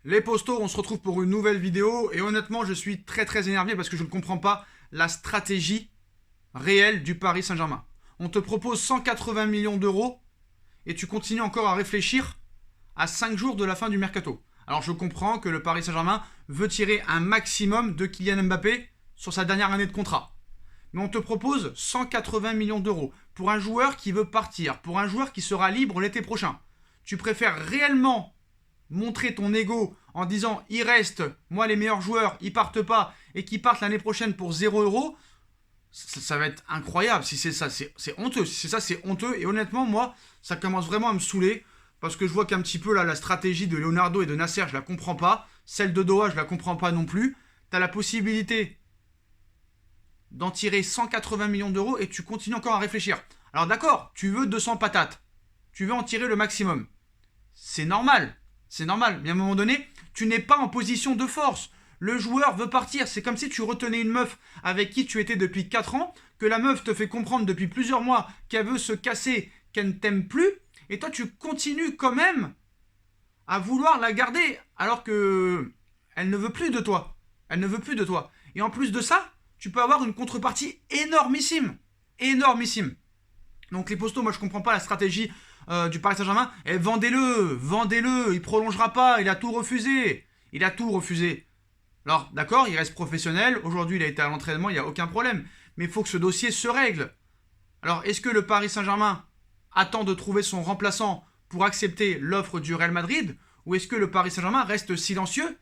Les postos, on se retrouve pour une nouvelle vidéo et honnêtement je suis très énervé parce que je ne comprends pas la stratégie réelle du Paris Saint-Germain. On te propose 180 millions d'euros et tu continues encore à réfléchir à 5 jours de la fin du mercato. Alors je comprends que le Paris Saint-Germain veut tirer un maximum de Kylian Mbappé sur sa dernière année de contrat. Mais on te propose 180 millions d'euros pour un joueur qui veut partir, pour un joueur qui sera libre l'été prochain. Tu préfères réellement montrer ton ego en disant il reste, moi les meilleurs joueurs, ils partent pas et qui partent l'année prochaine pour 0 euros, ça va être incroyable. Si c'est ça, c'est honteux. Si c'est ça, c'est honteux. Et honnêtement, moi, ça commence vraiment à me saouler parce que je vois qu'un petit peu là, la stratégie de Leonardo et de Nasser, je la comprends pas. Celle de Doha, je la comprends pas non plus. Tu as la possibilité d'en tirer 180 millions d'euros et tu continues encore à réfléchir. Alors d'accord, tu veux 200 patates. Tu veux en tirer le maximum. C'est normal. C'est normal. Mais à un moment donné, tu n'es pas en position de force. Le joueur veut partir. C'est comme si tu retenais une meuf avec qui tu étais depuis 4 ans, que la meuf te fait comprendre depuis plusieurs mois qu'elle veut se casser, qu'elle ne t'aime plus, et toi tu continues quand même à vouloir la garder alors que elle ne veut plus de toi. Elle ne veut plus de toi. Et en plus de ça, tu peux avoir une contrepartie énormissime. Énormissime. Donc les postos, moi je comprends pas la stratégie du Paris Saint-Germain. Et vendez-le, vendez-le, il prolongera pas, il a tout refusé. Il a tout refusé. Alors d'accord, il reste professionnel, aujourd'hui il a été à l'entraînement, il n'y a aucun problème. Mais il faut que ce dossier se règle. Alors est-ce que le Paris Saint-Germain attend de trouver son remplaçant pour accepter l'offre du Real Madrid, ou est-ce que le Paris Saint-Germain reste silencieux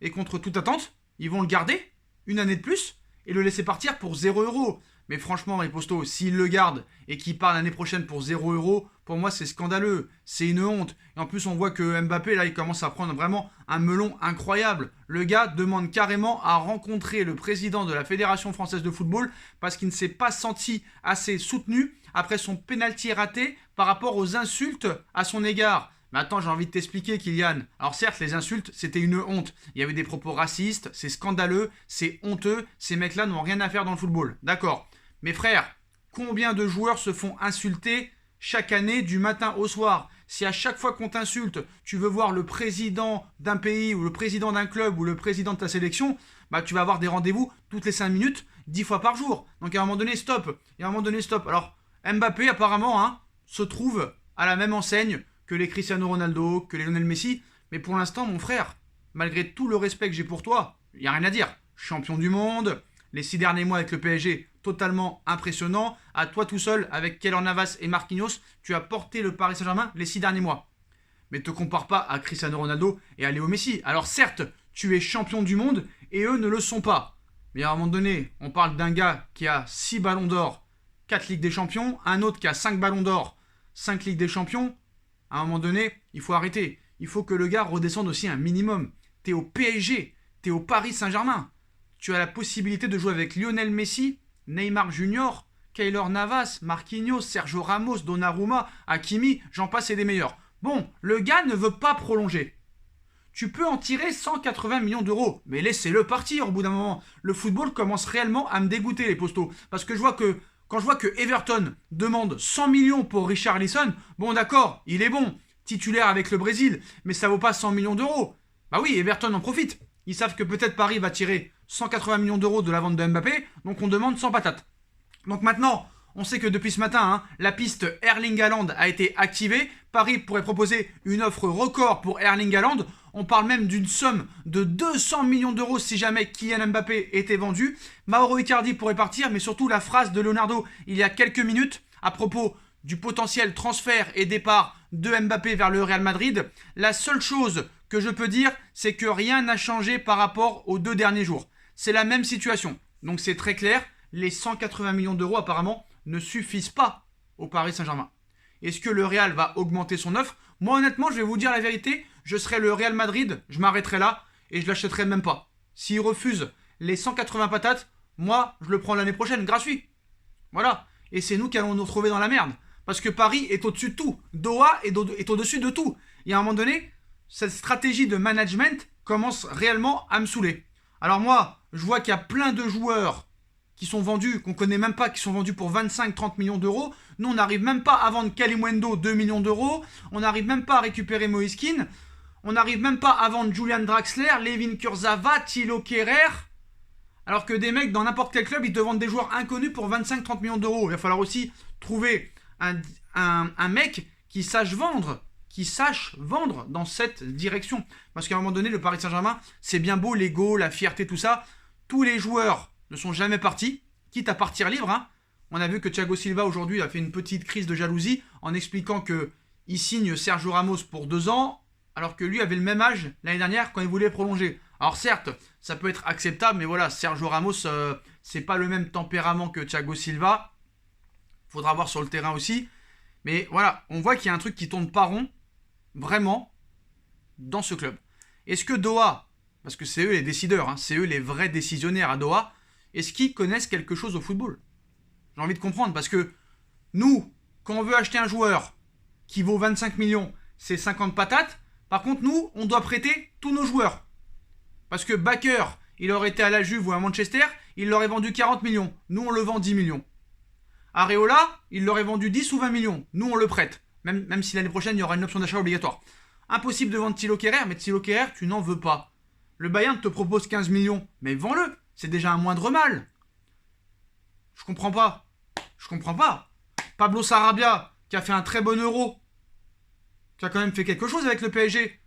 et contre toute attente, ils vont le garder une année de plus et le laisser partir pour 0 euros? Mais franchement, les postos, s'il le garde et qu'il part l'année prochaine pour 0 euros, pour moi c'est scandaleux, c'est une honte. Et en plus on voit que Mbappé là il commence à prendre vraiment un melon incroyable. Le gars demande carrément à rencontrer le président de la Fédération Française de Football parce qu'il ne s'est pas senti assez soutenu après son pénalty raté par rapport aux insultes à son égard. Mais attends, j'ai envie de t'expliquer, Kylian. Alors certes, les insultes, c'était une honte. Il y avait des propos racistes, c'est scandaleux, c'est honteux. Ces mecs-là n'ont rien à faire dans le football. D'accord. Mais frère, combien de joueurs se font insulter chaque année du matin au soir? Si à chaque fois qu'on t'insulte, tu veux voir le président d'un pays ou le président d'un club ou le président de ta sélection, bah tu vas avoir des rendez-vous toutes les 5 minutes, 10 fois par jour. Donc à un moment donné, stop. Et à un moment donné, stop. Alors Mbappé, apparemment, se trouve à la même enseigne que les Cristiano Ronaldo, que les Lionel Messi. Mais pour l'instant, mon frère, malgré tout le respect que j'ai pour toi, il n'y a rien à dire. Champion du monde, les 6 derniers mois avec le PSG, totalement impressionnant. À toi tout seul, avec Keylor Navas et Marquinhos, tu as porté le Paris Saint-Germain les 6 derniers mois. Mais te compare pas à Cristiano Ronaldo et à Léo Messi. Alors certes, tu es champion du monde et eux ne le sont pas. Mais à un moment donné, on parle d'un gars qui a 6 ballons d'or, 4 Ligues des Champions, un autre qui a 5 ballons d'or, 5 Ligues des Champions. À un moment donné, il faut arrêter. Il faut que le gars redescende aussi un minimum. T'es au PSG, t'es au Paris Saint-Germain. Tu as la possibilité de jouer avec Lionel Messi, Neymar Junior, Keylor Navas, Marquinhos, Sergio Ramos, Donnarumma, Hakimi, j'en passe et des meilleurs. Bon, le gars ne veut pas prolonger. Tu peux en tirer 180 millions d'euros, mais laissez-le partir au bout d'un moment. Le football commence réellement à me dégoûter, les postos. Parce que quand je vois que Everton demande 100 millions pour Richarlison, bon d'accord, il est bon, titulaire avec le Brésil, mais ça vaut pas 100 millions d'euros. Bah oui, Everton en profite. Ils savent que peut-être Paris va tirer 180 millions d'euros de la vente de Mbappé, donc on demande 100 patates. Donc maintenant, on sait que depuis ce matin, la piste Erling Haaland a été activée. Paris pourrait proposer une offre record pour Erling Haaland. On parle même d'une somme de 200 millions d'euros si jamais Kylian Mbappé était vendu. Mauro Icardi pourrait partir, mais surtout la phrase de Leonardo il y a quelques minutes à propos du potentiel transfert et départ de Mbappé vers le Real Madrid. La seule chose que je peux dire, c'est que rien n'a changé par rapport aux 2 derniers jours. C'est la même situation. Donc c'est très clair, les 180 millions d'euros apparemment ne suffisent pas au Paris Saint-Germain. Est-ce que le Real va augmenter son offre? Moi honnêtement, je vais vous dire la vérité, je serais le Real Madrid, je m'arrêterai là et je l'achèterai même pas. S'il refuse les 180 patates, moi je le prends l'année prochaine gratuit. Voilà. Et c'est nous qui allons nous retrouver dans la merde. Parce que Paris est au-dessus de tout. Doha est au-dessus de tout. Et à un moment donné, cette stratégie de management commence réellement à me saouler. Alors moi, je vois qu'il y a plein de joueurs qui sont vendus, qu'on connaît même pas, qui sont vendus pour 25-30 millions d'euros. Nous, on n'arrive même pas à vendre Kalimundo 2 millions d'euros. On n'arrive même pas à récupérer Moïse Kean. On n'arrive même pas à vendre Julian Draxler, Layvin Kurzawa, Thilo Kehrer. Alors que des mecs dans n'importe quel club, ils te vendent des joueurs inconnus pour 25-30 millions d'euros. Il va falloir aussi trouver un mec qui sache vendre dans cette direction. Parce qu'à un moment donné, le Paris Saint-Germain, c'est bien beau, l'ego, la fierté, tout ça. Tous les joueurs ne sont jamais partis, quitte à partir libre. Hein. On a vu que Thiago Silva aujourd'hui a fait une petite crise de jalousie en expliquant qu'il signe Sergio Ramos pour 2 ans, alors que lui avait le même âge l'année dernière quand il voulait prolonger. Alors certes, ça peut être acceptable, mais voilà, Sergio Ramos, c'est pas le même tempérament que Thiago Silva. Faudra voir sur le terrain aussi. Mais voilà, on voit qu'il y a un truc qui tourne pas rond, vraiment, dans ce club. Est-ce que Doha, parce que c'est eux les décideurs, hein, c'est eux les vrais décisionnaires à Doha, est-ce qu'ils connaissent quelque chose au football? J'ai envie de comprendre, parce que nous, quand on veut acheter un joueur qui vaut 25 millions, c'est 50 patates. Par contre, nous, on doit prêter tous nos joueurs. Parce que Bakker, il aurait été à la Juve ou à Manchester, il l'aurait vendu 40 millions. Nous, on le vend 10 millions. Areola, il l'aurait vendu 10 ou 20 millions. Nous, on le prête. Même si l'année prochaine, il y aura une option d'achat obligatoire. Impossible de vendre Thilo Kehrer, mais Thilo Kehrer, tu n'en veux pas. Le Bayern te propose 15 millions, mais vends-le. C'est déjà un moindre mal. Je comprends pas. Pablo Sarabia, qui a fait un très bon Euro, qui a quand même fait quelque chose avec le PSG.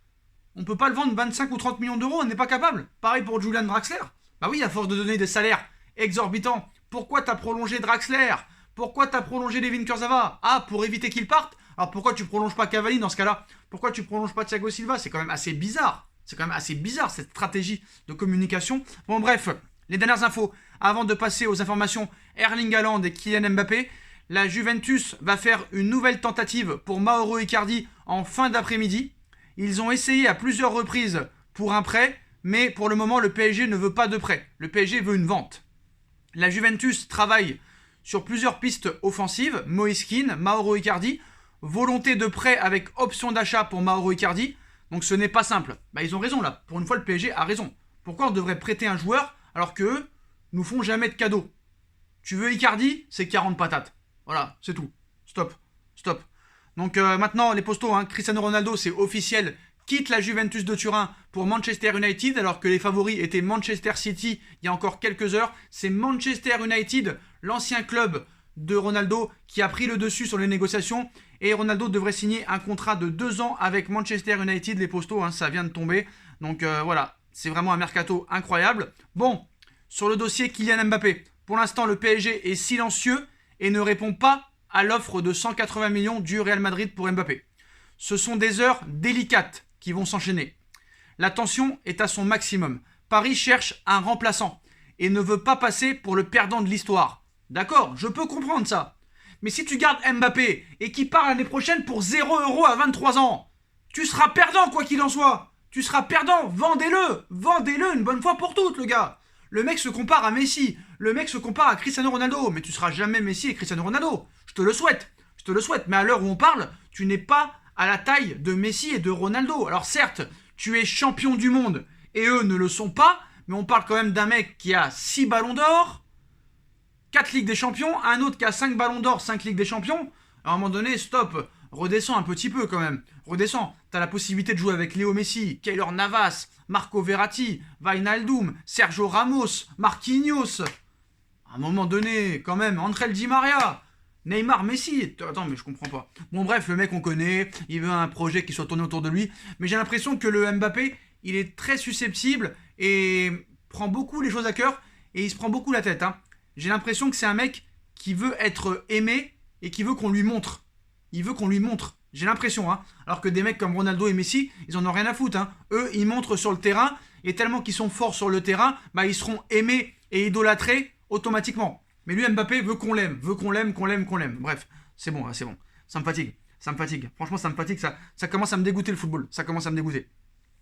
On peut pas le vendre 25 ou 30 millions d'euros, on n'est pas capable. Pareil pour Julian Draxler. Bah oui, à force de donner des salaires exorbitants. Pourquoi t'as prolongé Draxler? Pourquoi t'as prolongé Layvin Kurzawa? Ah, pour éviter qu'il parte? Alors pourquoi tu prolonges pas Cavani dans ce cas-là? Pourquoi tu prolonges pas Thiago Silva? C'est quand même assez bizarre. Cette stratégie de communication. Bon bref, les dernières infos. Avant de passer aux informations Erling Haaland et Kylian Mbappé, la Juventus va faire une nouvelle tentative pour Mauro Icardi en fin d'après-midi. Ils ont essayé à plusieurs reprises pour un prêt, mais pour le moment, le PSG ne veut pas de prêt. Le PSG veut une vente. La Juventus travaille sur plusieurs pistes offensives. Moïse Kean, Mauro Icardi, volonté de prêt avec option d'achat pour Mauro Icardi. Donc ce n'est pas simple. Bah, ils ont raison là. Pour une fois, le PSG a raison. Pourquoi on devrait prêter un joueur alors qu'eux nous font jamais de cadeaux? Tu veux Icardi, c'est 40 patates. Voilà, c'est tout. Stop. Donc maintenant, les postos, hein, Cristiano Ronaldo, c'est officiel, quitte la Juventus de Turin pour Manchester United, alors que les favoris étaient Manchester City il y a encore quelques heures. C'est Manchester United, l'ancien club de Ronaldo, qui a pris le dessus sur les négociations. Et Ronaldo devrait signer un contrat de 2 ans avec Manchester United, les postos, hein, ça vient de tomber. Donc voilà, c'est vraiment un mercato incroyable. Bon, sur le dossier Kylian Mbappé, pour l'instant, le PSG est silencieux et ne répond pas à l'offre de 180 millions du Real Madrid pour Mbappé. Ce sont des heures délicates qui vont s'enchaîner. La tension est à son maximum. Paris cherche un remplaçant et ne veut pas passer pour le perdant de l'histoire. D'accord, je peux comprendre ça. Mais si tu gardes Mbappé et qu'il part l'année prochaine pour 0 € à 23 ans, tu seras perdant quoi qu'il en soit. Tu seras perdant, vendez-le une bonne fois pour toutes le gars. Le mec se compare à Messi, le mec se compare à Cristiano Ronaldo, mais tu seras jamais Messi et Cristiano Ronaldo. Je te le souhaite, mais à l'heure où on parle, tu n'es pas à la taille de Messi et de Ronaldo. Alors certes, tu es champion du monde et eux ne le sont pas, mais on parle quand même d'un mec qui a 6 ballons d'or, 4 Ligues des Champions, un autre qui a 5 ballons d'or, 5 Ligues des Champions. À un moment donné, stop, redescends un petit peu quand même. Redescends. T'as la possibilité de jouer avec Léo Messi, Keylor Navas, Marco Verratti, Wijnaldum, Sergio Ramos, Marquinhos. À un moment donné, quand même, Angel Di Maria, Neymar, Messi. Attends, mais je comprends pas. Bon bref, le mec on connaît, il veut un projet qui soit tourné autour de lui. Mais j'ai l'impression que le Mbappé, il est très susceptible et prend beaucoup les choses à cœur et il se prend beaucoup la tête. Hein. J'ai l'impression que c'est un mec qui veut être aimé et qui veut qu'on lui montre. Il veut qu'on lui montre. J'ai l'impression, hein. Alors que des mecs comme Ronaldo et Messi, ils en ont rien à foutre, hein. Eux, ils montrent sur le terrain, et tellement qu'ils sont forts sur le terrain, bah ils seront aimés et idolâtrés automatiquement. Mais lui, Mbappé, veut qu'on l'aime. Bref, c'est bon. Ça me fatigue. Franchement, ça me fatigue. Ça commence à me dégoûter le football. Ça commence à me dégoûter.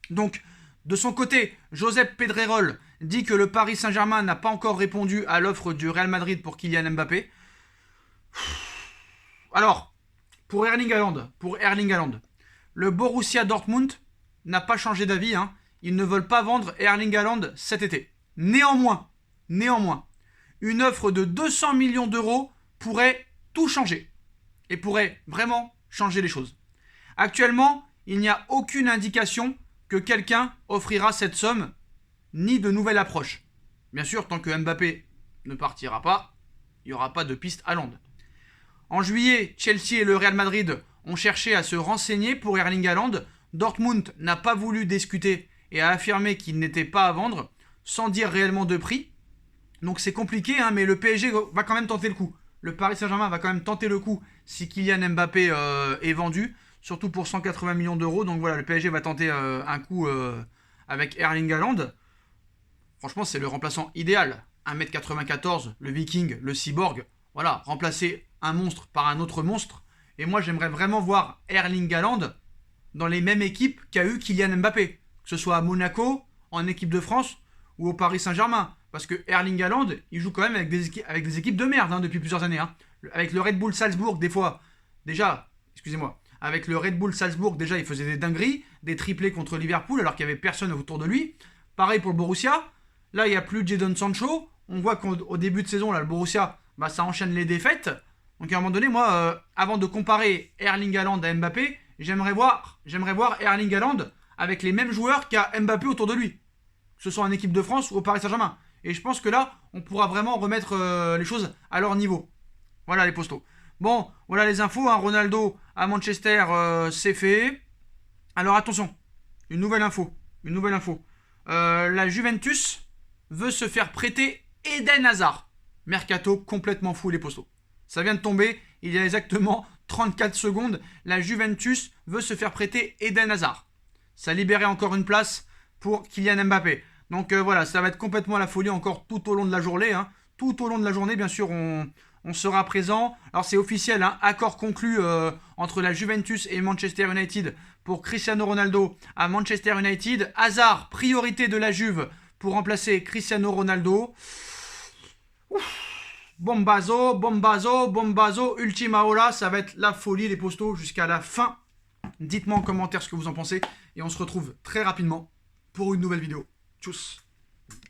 Donc, de son côté, Josep Pedrerol dit que le Paris Saint-Germain n'a pas encore répondu à l'offre du Real Madrid pour Kylian Mbappé. Alors, pour Erling Haaland, le Borussia Dortmund n'a pas changé d'avis. Hein. Ils ne veulent pas vendre Erling Haaland cet été. Néanmoins, une offre de 200 millions d'euros pourrait tout changer. Et pourrait vraiment changer les choses. Actuellement, il n'y a aucune indication que quelqu'un offrira cette somme, ni de nouvelle approche. Bien sûr, tant que Mbappé ne partira pas, il n'y aura pas de piste Haaland. En juillet, Chelsea et le Real Madrid ont cherché à se renseigner pour Erling Haaland. Dortmund n'a pas voulu discuter et a affirmé qu'il n'était pas à vendre, sans dire réellement de prix. Donc c'est compliqué, hein, mais le PSG va quand même tenter le coup. Le Paris Saint-Germain va quand même tenter le coup si Kylian Mbappé est vendu, surtout pour 180 millions d'euros. Donc voilà, le PSG va tenter un coup avec Erling Haaland. Franchement, c'est le remplaçant idéal. 1m94, le Viking, le Cyborg. Voilà, remplacer un monstre par un autre monstre. Et moi, j'aimerais vraiment voir Erling Haaland dans les mêmes équipes qu'a eu Kylian Mbappé. Que ce soit à Monaco, en équipe de France ou au Paris Saint-Germain. Parce que Erling Haaland, il joue quand même avec des équipes de merde hein, depuis plusieurs années. Hein. Avec le Red Bull Salzbourg, des fois, déjà, excusez-moi, avec le Red Bull Salzbourg, déjà, il faisait des dingueries, des triplés contre Liverpool alors qu'il n'y avait personne autour de lui. Pareil pour le Borussia. Là, il n'y a plus Jadon Sancho. On voit qu'au début de saison, là, le Borussia, bah, ça enchaîne les défaites. Donc à un moment donné, moi, avant de comparer Erling Haaland à Mbappé, j'aimerais voir Erling Haaland avec les mêmes joueurs qu'a Mbappé autour de lui. Que ce soit en équipe de France ou au Paris Saint-Germain. Et je pense que là, on pourra vraiment remettre les choses à leur niveau. Voilà les postos. Bon, voilà les infos. Hein. Ronaldo à Manchester, c'est fait. Alors attention, une nouvelle info. La Juventus veut se faire prêter Eden Hazard. Mercato complètement fou les postos. Ça vient de tomber, il y a exactement 34 secondes. La Juventus veut se faire prêter Eden Hazard. Ça libérait encore une place pour Kylian Mbappé. Donc voilà, ça va être complètement la folie encore tout au long de la journée. Hein. Tout au long de la journée, bien sûr, on sera présent. Alors c'est officiel, hein, accord conclu entre la Juventus et Manchester United pour Cristiano Ronaldo à Manchester United. Hazard, priorité de la Juve pour remplacer Cristiano Ronaldo. Bombazo, ultima hora, ça va être la folie les postos jusqu'à la fin. Dites-moi en commentaire ce que vous en pensez et on se retrouve très rapidement pour une nouvelle vidéo. Tchuss.